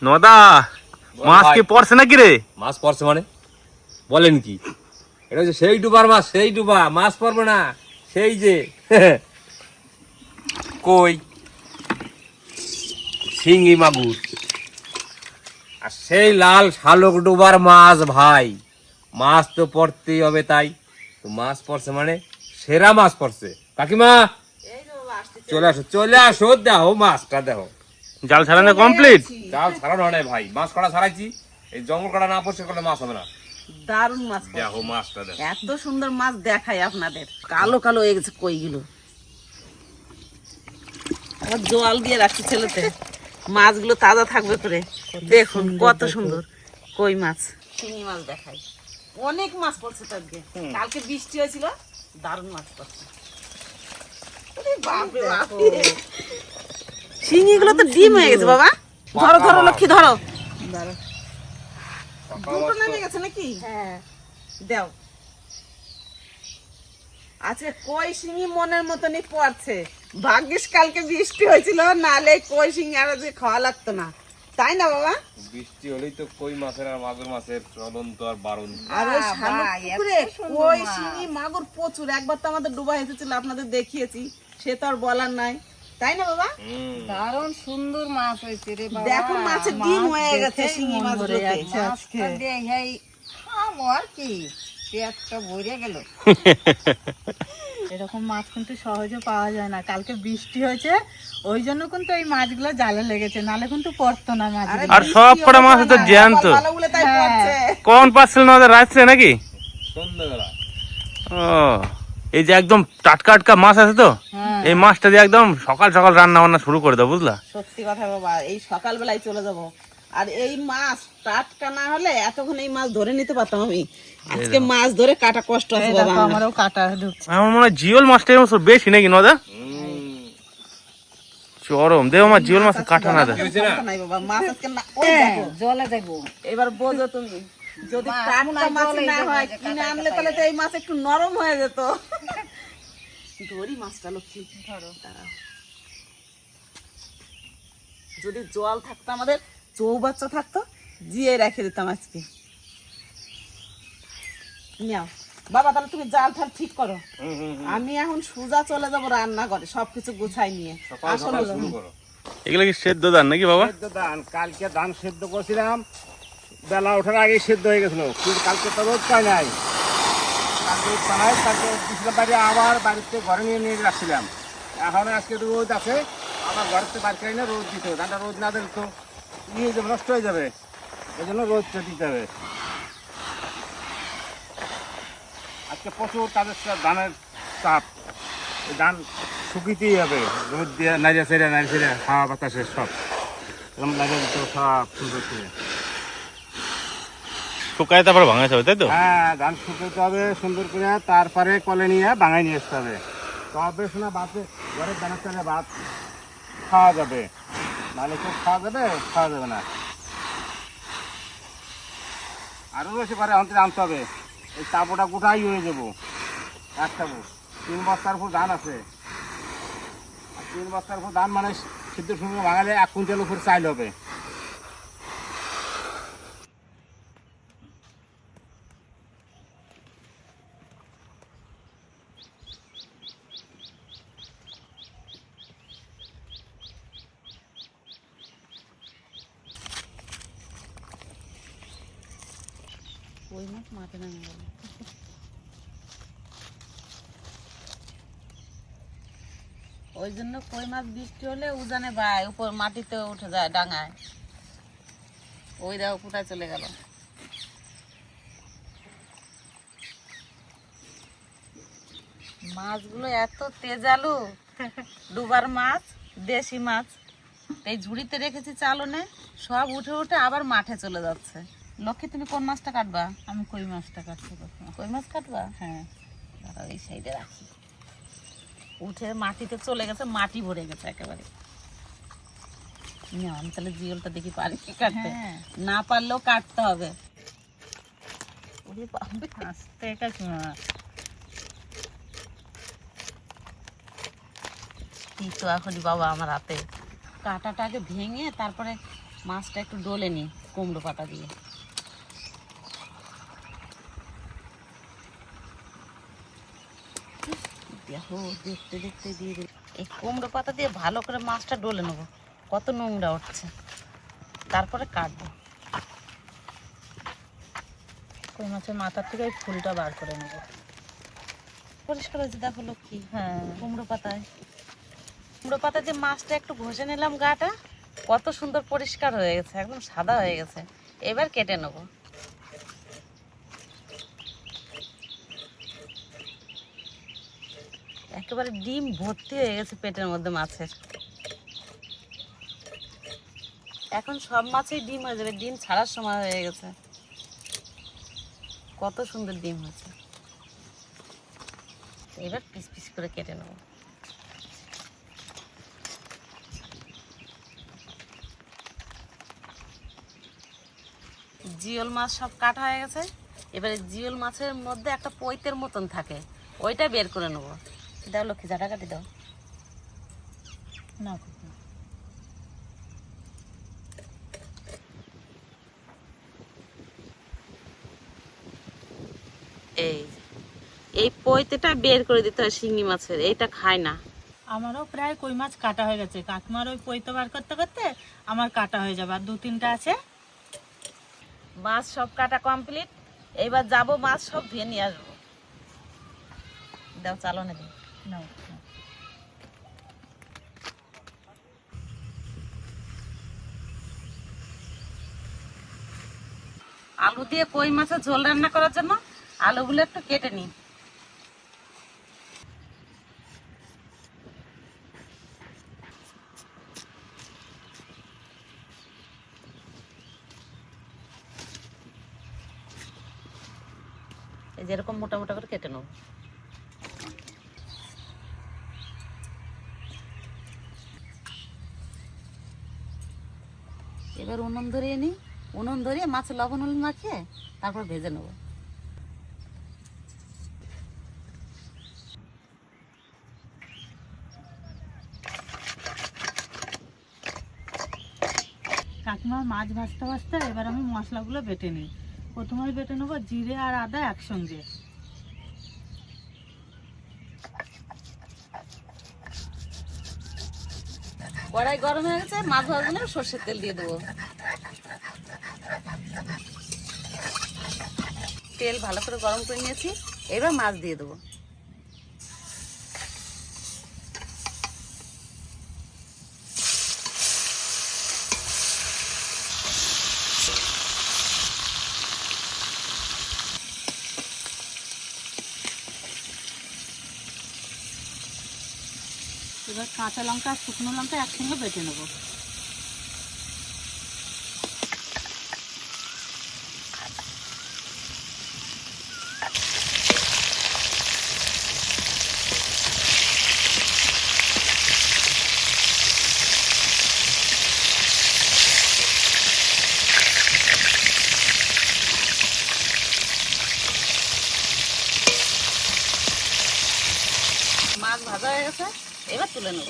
নদা মাছ কি পড়ছে নাকি রে? মাছ পড়ছে মানে বলেন কি? এটা হচ্ছে সেই ডুবার মাছ, সেই ডুবা মাছ পড়বে না, সেই যে কই শিঙি মাগুর আর সেই লাল শালক ডুবার মাছ। ভাই মাছ তো পড়তেই হবে, তাই তো মাছ পড়ছে মানে সেরা মাছ পড়ছে। কাকিমা চলে আসো, চলে আসো, দেখো মাছটা দেখো। জাল ছাড়ানো কমপ্লিট? জাল ছাড়ানো হয় নাই ভাই, মাছ কড়া ছাড়াইছি। এই জঙ্গল কড়া না পড়ছে করলে মাছ হবে না। দারুন মাছ পড়ছে। দেখো মাছটা দেখো, এত সুন্দর মাছ দেখাই আপনাদের, কালো কালো হয়ে গেছে কইগুলো। আবার জল দিয়ে রাখছি ছেলেতে, মাছগুলো তাজা থাকবে করে। দেখুন কত সুন্দর কই মাছ, শিঙি মাছ দেখাই। অনেক মাছ পড়ছে তো আজকে, কালকে বৃষ্টি হয়েছিল, দারুন মাছ পড়ছে। ওরে বাপরে বাপ, শিঙিগুলো তো ডিম হয়ে গেছে বাবা। ধরো ধরো লক্ষ্মী ধরো। দুটো নেমে গেছে নাকি? হ্যাঁ দাও। আচ্ছা কই শিঙি মনের মতনই পড়ছে। ভাগ্যিস কালকে বৃষ্টি হয়েছিল, নালে কই শিঙি আর যে খাওয়া লাগতো না, তাই না বাবা? বৃষ্টি হলেই তো কই মাছের আর মাগুর মাছের চলন তো আর বারণ। আর ওই শামুক পুকুরে কই শিঙি মাগুর প্রচুর। একবার তো আমাদের ডুবা এসেছিল, আপনাদের দেখিয়েছি, সে তো আর বলার নাই, তাই না বাবা? দারুণ সুন্দর মাছ হয়েছে রে বাবা। দেখো মাছের ডিম হয়ে গেছে শিঙি মাছগুলোতে। মাছটা দেখাই খাবো আর কি, পেটটা ভরে গেল। এরকম মাছ কিন্তু সহজে পাওয়া যায় না। কালকে বৃষ্টি হয়েছে, ওই জন্য কিন্তু এই মাছগুলো জালে লেগেছে, নালে কিন্তু পড়তো না মাছ। আর সব কটা মাছ তো জ্যান্ত। ভালো বলে তাই পড়ছে। কখন পাচ্ছিল না রাত্রে নাকি? সন্ধ্যাবেলা। ও এই যে একদম টাটকা টাটকা মাছ আছে তো, এই মাছটা দিয়ে একদম সকাল সকাল রান্না বান্না শুরু করে দাও, বুঝলা? সত্যি কথা বাবা, এই সকাল বেলায় চলে যাব। আর এই মাছ টাটকা না হলে এতক্ষণ এই মাছ ধরে নিতে পারতাম আমি। আজকে মাছ ধরে কাটা কষ্ট আছে বাবা। আমারও কাটা ঢুকছে। আমার মনে হয় জিওল মাছটা এর মতো বেশি নাকি নদা? চরম দেও আমার জিওল মাছ কাটা না দেয়। নাই বাবা, মাছ আজকে না। ওই দেখো জলে দেবো। এবার বোঝো তুমি, যদি টাটকা মাছ না হয় কিনে আনলে তাহলে তো এই মাছ একটু নরম হয়ে যেত। ধরি মাছটা লক্ষ্মী, ধরো দাঁড়াও। যদি জল থাকতো, আমাদের চৌবাচ্চা থাকতো, জিয়ে রেখে দিতাম আজকে। নাও বাবা, তাহলে তুমি জাল ঠাল ঠিক করো, আমি এখন সোজা চলে যাবো রান্না করে সবকিছু গুছাই নিয়ে। আসলে এগুলো কি সেদ্ধ ধান নাকি বাবা? সেদ্ধ ধান, কালকে ধান সেদ্ধ করছিলাম, বেলা ওঠার আগে সেদ্ধ হয়ে গেছিল, কিন্তু কালকে তো রোদ পাই নাই। কালকে রোদ পাই নাই, কালকে দিয়েছিলাম বাইরে, আবার বাড়িতে ঘরে নিয়ে নিয়ে রাখছিলাম। এখন আজকে রোদ আছে, আবার ঘরেতে বাড়ি করে না, রোদ দিতে হবে। ধানটা রোদ না দিলে তো ইয়ে হয়ে যাবে, নষ্ট হয়ে যাবে, এই জন্য রোদটা দিতে হবে। আজকে প্রচুর তাদের ধানের চাপ, এই ধান শুকিতেই হবে, রোদ দিয়ে নাইড়ে ছেড়ে হাওয়া বাতাসে সব এরকম লাগে দিতে সব সুন্দর করে। শুকায় তারপর ভাঙাতে হবে, তাই তো? হ্যাঁ, ধান শুকাতে হবে সুন্দর করে, তারপরে কলে নিয়ে বাঙাই নিয়ে আসতে হবে। তবে শোনা ভাতে ঘরের ধানের চালে ভাত খাওয়া যাবে, নাহলে কেউ খাওয়া যাবে না। আরও বেশি করে আনতে হবে, এই চাপটা গোটাই হয়ে যাবো। একটা 3 বস্তার উপর ধান আছে, আর 3 বস্তার উপর ধান মানে সিদ্ধ সঙ্গে ভাঙালে 1 কুইন্টাল উপর চাইল হবে। ওই মাছ মাঠে নামে গেল। ওই জন্য কই মাছ বৃষ্টি হলে উজানে ভাই উপর মাটিতে উঠে যায় ডাঙায়। ওই দেখো কোথায় চলে গেল। মাছগুলো এত তেজালু, ডুবার মাছ, দেশি মাছ। এই ঝুড়িতে রেখেছি চালনে, সব উঠে উঠে আবার মাঠে চলে যাচ্ছে। লক্ষ্মী তুমি কোন মাছটা কাটবা? আমি কই মাছটা কাটছি। কই মাছ কাটবা? হ্যাঁ, দাঁড়াও এই সাইডে রাখি। উঠে মাটিতে চলে গেছে, মাটি ভরে গেছে একেবারে। আমি তাহলে জিওলটা দেখি পারি কি কাটতে। না পারলেও কাটতে হবে। আস্তে কাকিমা। কি তো এখনই বাবা আমার হাতে। কাঁটাটাকে ভেঙে তারপরে মাছটা একটু ডলে নি কুমড়ো পাতা দিয়ে। দেখো দেখতে দেখতে দিয়ে দিল। এই কুমড়ো পাতা দিয়ে ভালো করে মাছটা ডলে নেবো, কত নোংরা উঠছে, তারপরে কাটবো। কই মাছের মাথার থেকে ওই ফুলটা বার করে নেবো। পরিষ্কার হয়েছে দেখো লক্ষ্মী। হ্যাঁ, কুমড়ো পাতা দিয়ে মাছটা একটু ঘষে নিলাম, গাটা কত সুন্দর পরিষ্কার হয়ে গেছে, একদম সাদা হয়ে গেছে। এবার কেটে নেব। একেবারে ডিম ভর্তি হয়ে গেছে পেটের মধ্যে মাছের। এখন সব মাছেই ডিম হয়ে যাবে, ডিম ছাড়ার সময় হয়ে গেছে। কত সুন্দর ডিম হয়েছে। এবার পিস পিস করে কেটে নেব। জিওল মাছ সব কাটা হয়ে গেছে। এবারে জিওল মাছের মধ্যে একটা পৈতের মতন থাকে, ওইটা বের করে নেব। দাও লক্ষ্মী, জাটা কাটি দাও। না এই পৈতেটা বের করে দিতে হয় শিঙি মাছের, এইটা খায় না। আমারও প্রায় কই মাছ কাটা হয়ে গেছে। কাকিমার ওই পৈতে বার করতে করতে আমার কাটা হয়ে যাবে, আর 2-3টা আছে। মাছ সব কাটা কমপ্লিট। এইবার যাব মাছ সব ধুয়ে নিয়ে আসবো। দাও চালনে দিই। নাও, আলু দিয়ে কই মাছের ঝোল রান্না করার জন্য আলুগুলো একটু কেটে নিই। এই যেরকম মোটা মোটা করে কেটে নেব। এবার উনুন ধরিয়ে নিই। উনুন ধরিয়ে মাছে লবণ হলুদ মাখিয়ে তারপর ভেজে নেব। কাকিমার মাছ ভাজতে ভাজতে এবার আমি মশলাগুলো বেটে নিই। প্রথমে বেটে নেবো জিরে আর আদা একসঙ্গে। কড়াই গরম হয়ে গেছে, মাছ ভাজার জন্য সর্ষের তেল দিয়ে দেবো। তেল ভালো করে গরম করে নিয়েছি, এবার মাছ দিয়ে দেবো। এবার কাঁচা লঙ্কা আর শুকনো লঙ্কা একসঙ্গে বেটে নেবো। মাছ ভাজা হয়ে গেছে, এবার তুলে নেব।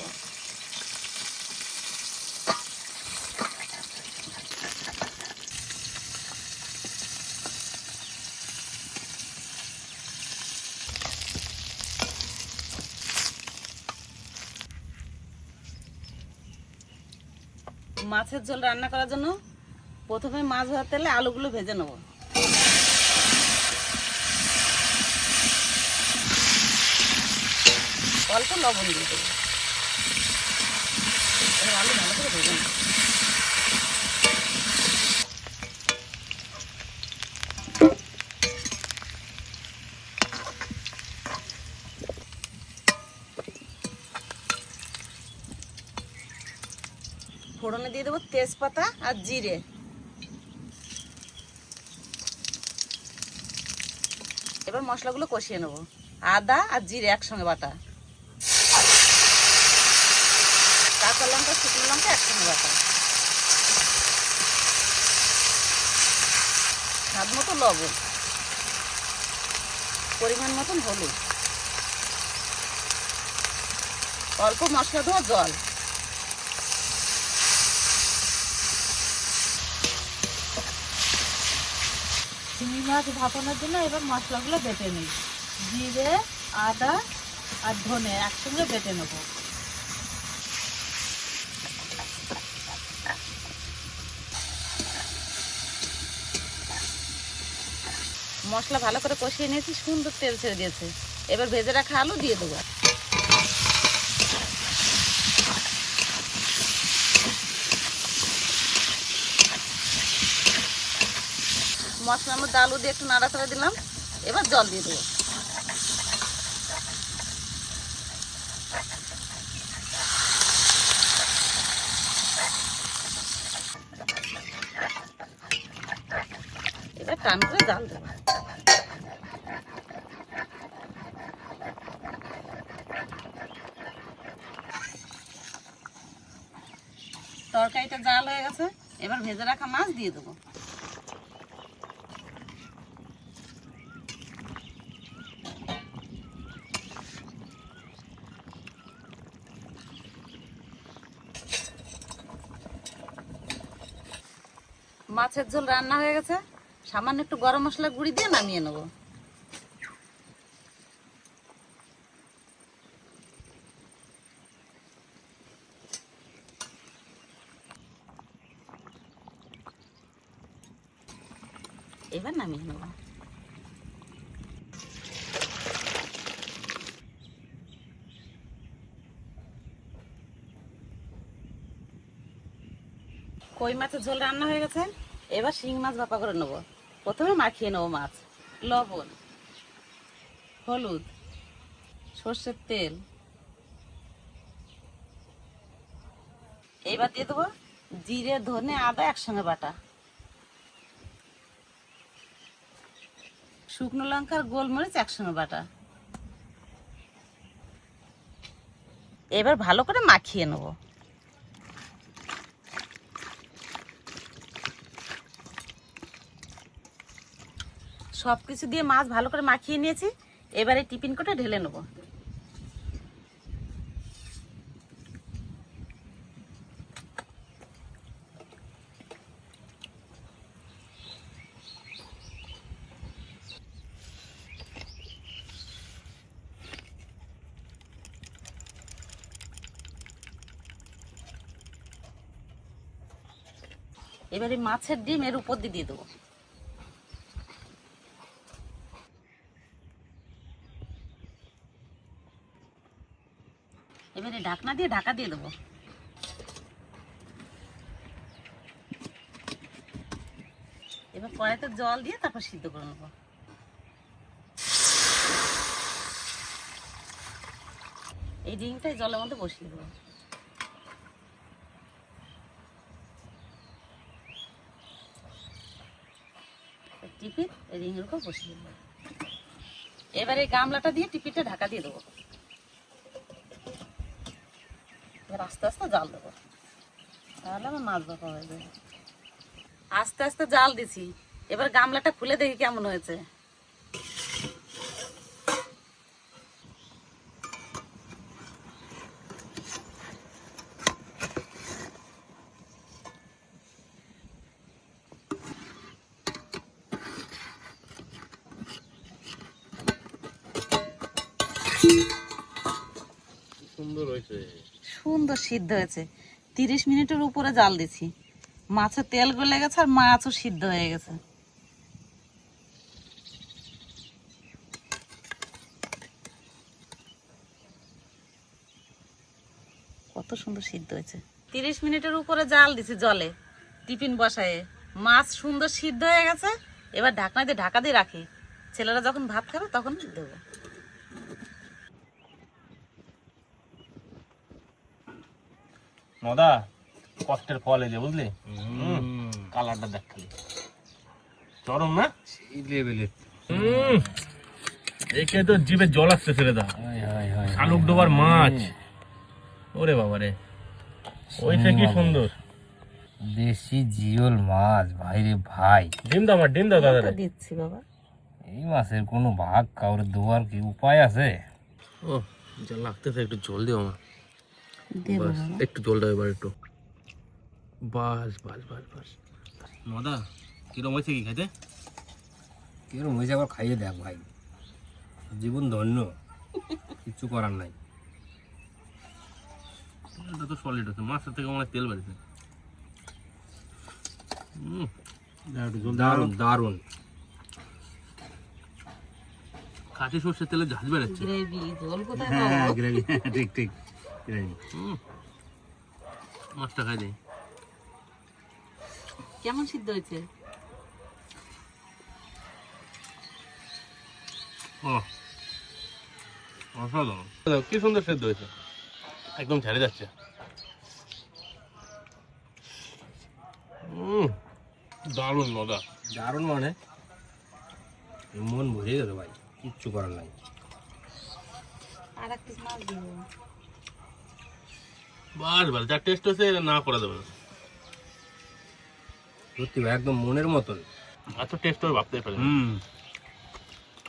মাছের ঝোল রান্না করার জন্য প্রথমে মাছ ভাজার তেলে আলুগুলো ভেজে নেব। অল্প লবণ দিয়ে দেবো। আলু ভালো করে ভেজে নেব। ফোড়নে দিয়ে দেবো তেজপাতা আর জিরে। এবার মশলাগুলো কষিয়ে নেব। আদা আর জিরে একসঙ্গে বাটা, কাঁচা লঙ্কা শুকনো লঙ্কা একসঙ্গে বাটা, স্বাদ মতো লবণ, পরিমাণ মতন হলুদ, অল্প মশলা ধোয়া জল। চিংড়ি মাছ ভাপানোর জন্য এবার মশলাগুলো বেটে নিই। জিরে, আদা আর ধনে একসঙ্গে বেটে নেবো। মশলা ভালো করে কষিয়ে নিয়েছি, সুন্দর তেল ছেড়ে দিয়েছে। এবার ভেজে রাখা আলু দিয়ে দেবো। মশলার মধ্যে আলু দিয়ে একটু নাড়াচাড়া দিলাম, এবার জল দিয়ে দেবো। এবার টান করে জাল দেবো। তরকারিটা জাল হয়ে গেছে, এবার ভেজে রাখা মাছ দিয়ে দেবো। মাছের ঝোল রান্না হয়ে গেছে, সামান্য একটু গরম মশলা গুঁড়ি দিয়ে নামিয়ে নেব। এবার নামিয়ে নেব। কই মাছের ঝোল রান্না হয়ে গেছে, এবার শিং মাছ ভাপা করে নেব। প্রথমে মাখিয়ে নেব মাছ, লবণ, হলুদ, সর্ষের তেল। এবার দিয়ে দেবো জিরে, ধনে, আদা একসঙ্গে বাটা, শুকনো লঙ্কা আর গোলমরিচ একসঙ্গে বাটা। এবার ভালো করে মাখিয়ে নেব। সব কিছু দিয়ে মাছ ভালো করে মাখিয়ে নিয়েছি, এবারে টিফিন কোটে ঢেলে নেব। এবারে মাছের ডিম এর উপর দিয়ে দেবো। এবারে ঢাকনা দিয়ে ঢাকা দিয়ে দেবো। এবার কড়াইতে জল দিয়ে তারপর সিদ্ধ করে নেবো। এই ডিমটাই জলের মধ্যে বসিয়ে দেবো। টিপি রিংয়ের উপর বসিয়ে দেবো। এবার এই গামলাটা দিয়ে টিপিটা ঢাকা দিয়ে দেবো। এবার আস্তে আস্তে জাল দেবো, তাহলে আমার মাছ ভাপা হয়ে যাবে। আস্তে আস্তে জাল দিছি, এবার গামলাটা খুলে দেখি কেমন হয়েছে। সুন্দর সিদ্ধ হয়েছে। 30 মিনিটের উপরে জাল দিছি, মাছের তেল গলে গেছে আর মাছও সিদ্ধ হয়ে গেছে। কত সুন্দর সিদ্ধ হয়েছে। 30 মিনিটের উপরে জাল দিছি জলে, টিফিন বসায়ে। মাছ সুন্দর সিদ্ধ হয়ে গেছে, এবার ঢাকনা দিয়ে ঢাকা দিয়ে রাখি। ছেলেরা যখন ভাত খাবে তখন দেবো। নদা কষ্টের ফল এই যে, বুঝলি? কালারটা দেখ খালি, চরম না? একে তো জিভে জল আসছে ছেড়ে দা। শালুক ডোবার মাছ, ওরে বাবা রে, ওইটা কি সুন্দর দেশি জিওল মাছ, ভাই রে ভাই। ডিম দাও, আমার ডিম দাও দাদা। দিচ্ছি বাবা। এই মাছের কোনো ভাগ কাউরে দেওয়ার কি উপায় আছে? ও যা লাগতেছে, একটু জল দিও আমার। দেবো বাস একটু জল দাও এবার একটু। বাস বাস বাস বাস। নদা কিরম হয়েছে কি খেতে? কিরম হয়েছে একবার খাইয়ে দেখ ভাই, জীবন ধন্য, কিছু করার নাই। এটা তো সলিড আছে, মাছের থেকে মনে হয় তেল বেরিয়েছে। দারুণ দারুণ। খাঁটি সর্ষের তেলে ঝাঁজ বেরোচ্ছে। গ্রেভি ঝোল কোথায় হ্যাঁ পাবো? গ্রেভি, ঠিক ঠিক গ্রেভি। মাছটা খাই দিই। কেমন সিদ্ধ হয়েছে? অসাধারণ, কি সুন্দর সেদ্ধ হয়েছে, একদম ঝাড়ে যাচ্ছে। দারুণ মজা। দারুণ মানে মন ভরে গেল ভাই, কিচ্ছু করার নাই। আর এক পিস মাছ দিব। বারবার যা টেস্ট হচ্ছে এটা না করা যাবে না। সত্যি ভাই একদম মনের মতন। এত টেস্ট হবে ভাবতেই পারি না।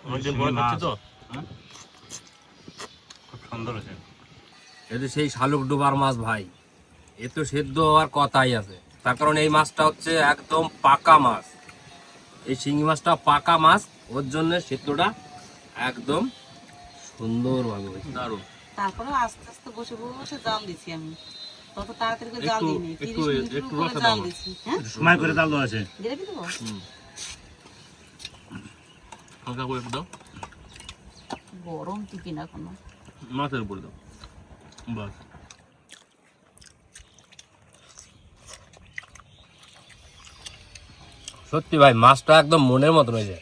অনেকদিন পরে শিঙি খাচ্ছি মাছ। তো। খুব সুন্দর হয়েছে। এটা সেই শালুক ডোবার মাছ ভাই, এ তো সেদ্ধ হওয়ার কথাই আছে। তার কারণ এই মাছটা হচ্ছে একদম পাকা মাছ, এই শিঙি মাছটা পাকা মাছ, ওর জন্য সেদ্ধটা একদম সুন্দরভাবে হয়েছে। দারুণ। তারপরে আস্তে আস্তে বসে বসে জাল দিছি আমি, তত তাড়াতাড়ি করে জাল একটু- দিইনি, একটু 30 মিনিটের একটু উপরে রসে জাল দাও। দিছি। হ্যাঁ, সময় করে জাল দেওয়া আছে। গ্রেভি দেবো। হালকা করে একটু দাও, গরম টিপি না কোনো। মাছের উপরে দাও, বাস। সত্যি ভাই মাছটা একদম মনের মতন হয়েছে,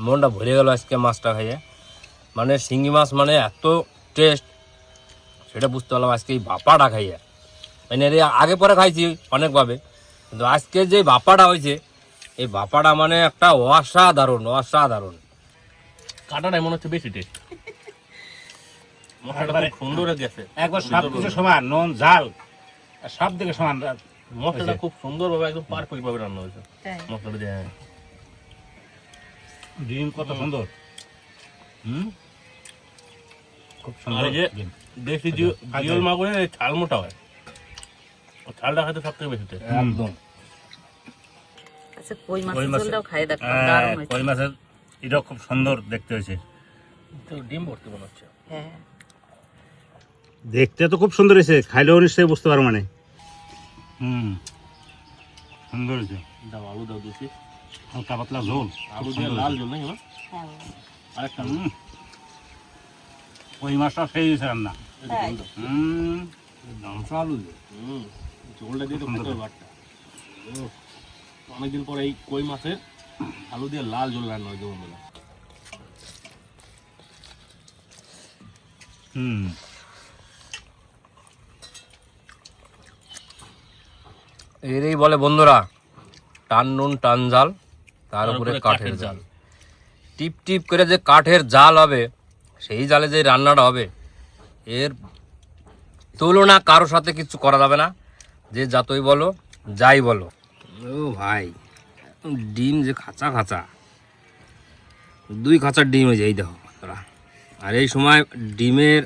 মনটা ভরে গেল আজকে মাছটা খাইয়ে। মানে শিঙি মাছ মানে এত টেস্ট, সেটা বুঝতে পারলাম আজকে এই ভাপাটা খাইয়ে। মানে এর আগে পরে খাইছি অনেকভাবে, কিন্তু আজকে যে ভাপাটা হয়েছে, এই ভাপাটা মানে একটা অসাধারণ অসাধারণ। কাটাটাই মনে হচ্ছে বেশি টেস্ট। মশলাটা খুব সুন্দর গেছে, একবার সব কিছু সমান, নুন ঝাল আর সব দিকে সমান। মশলাটা খুব সুন্দর ভাবে একদম পারফেক্ট ভাবে রান্না হয়েছে। তাই মশলাটা দিয়ে ডিম কত সুন্দর। খুব আর সুন্দর এই যে ডিম। দেশি জিওল মাগুরের এই ছাল মোটা হয়, ও ছালটা খাইতে সব থেকে বেশি টেস্ট। একদম আচ্ছা, কই কই মাছের মাছ, ঝোলটাও খাই দেখো, দারুণ হয়েছে। কই মাছের এটাও খুব সুন্দর দেখতে হয়েছে। তো ডিম ভর্তি মনে হচ্ছে। হ্যাঁ, দেখতে তো খুব সুন্দর হয়েছে, খাইলেও নিশ্চয়ই বুঝতে পারো মানে। সুন্দর হয়েছে। দাও আলু দাও দিচ্ছি, হালকা পাতলা ঝোল, আলু দিয়ে লাল ঝোল নাকি না? হ্যাঁ আরেকটা ওই মাছটা সেই হয়েছে রান্না। তাই। মাংস আলু দিয়ে। ঝোলটা দিয়ে তো খেতে হবে ভাতটা। অনেকদিন পর এই কই মাছের আলু দিয়ে লাল ঝোল রান্না হয়েছে বন্ধুরা। এরই বলে বন্ধুরা টান নুন টান জাল, তার উপরে কাঠের জাল। টিপ টিপ করে যে কাঠের জাল হবে, সেই জালে যে রান্নাটা হবে, এর তুলনা কারো সাথে কিছু করা যাবে না, যে যতই বলো যাই বলো। ও ভাই ডিম যে খাঁচা খাঁচা, 2 খাঁচার ডিম হয়ে যায়, এই দেখো তোরা। আর এই সময় ডিমের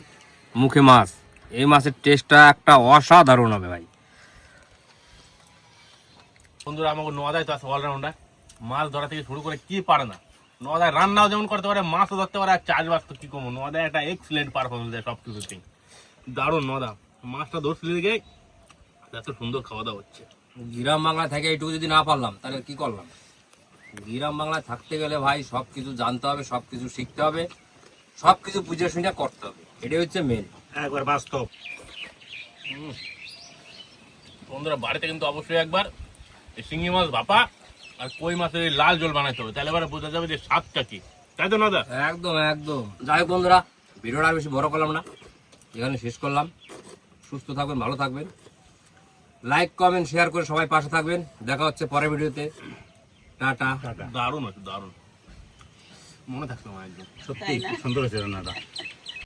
মুখে মাছ, এই মাছের টেস্টটা একটা অসাধারণ হবে ভাই। বন্ধুরা আমাকে নদায় তো আছে অলরাউন্ডার, মাছ ধরা থেকে শুরু করে কি পারে না। নদায় রান্নাও যেমন করতে পারে, মাছও ধরতে পারে, আর চাষবাস তো কি কমো। নদায় একটা এক্সিলেন্ট পারফরমেন্স দেয় সব কিছুতেই, দারুণ নদা। মাছটা ধরছিল দিকে এত সুন্দর খাওয়া দাওয়া হচ্ছে। গ্রাম বাংলা থেকে এইটুকু যদি না পারলাম তাহলে কি করলাম? গ্রাম বাংলায় থাকতে গেলে ভাই সব কিছু জানতে হবে, সব কিছু শিখতে হবে, সব কিছু বুঝে শুনে করতে হবে, এটাই হচ্ছে মেন। একবার বাস্তব। বন্ধুরা বাড়িতে কিন্তু অবশ্যই একবার এই শিঙি মাছ ভাপা আর কই মাছের এই লাল ঝোল বানাইতে হবে, তাহলে এবারে বোঝা যাবে যে স্বাদটা কি, তাই তো নদা? একদম একদম। যাই হোক বন্ধুরা, ভিডিওটা আর বেশি বড় করলাম না, এখানে শেষ করলাম। সুস্থ থাকবেন, ভালো থাকবেন, লাইক কমেন্ট শেয়ার করে সবাই পাশে থাকবেন। দেখা হচ্ছে পরের ভিডিওতে। টাটা। দারুণ আছে, দারুণ, মনে থাকছে আমার একদম। সত্যি খুব সুন্দর হয়েছে রান্নাটা।